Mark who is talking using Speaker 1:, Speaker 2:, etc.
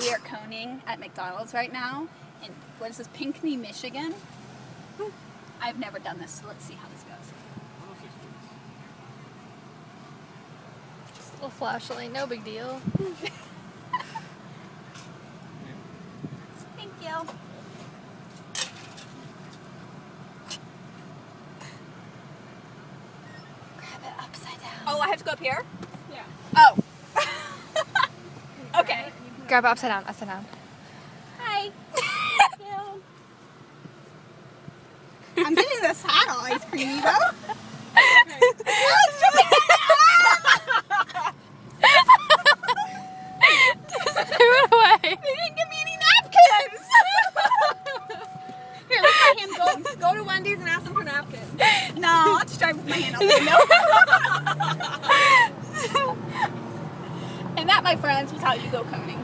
Speaker 1: We are coning at McDonald's right now in, what is this, Pinckney, Michigan? I've never done this, so let's see how this goes.
Speaker 2: Just a little flashlight, no big deal.
Speaker 1: Thank you. Grab it upside down. Oh, I have to go up here?
Speaker 3: Yeah.
Speaker 1: Oh. Okay.
Speaker 2: Grab it upside down, upside down.
Speaker 1: Hi. I'm getting this hot all ice creamy though.
Speaker 2: Threw it away.
Speaker 1: They didn't give me any napkins.
Speaker 3: Here, lift my hand. Go to Wendy's and ask them for napkins.
Speaker 1: No, I'll just drive with my hand out the window. And that, my friends, was how you go coning.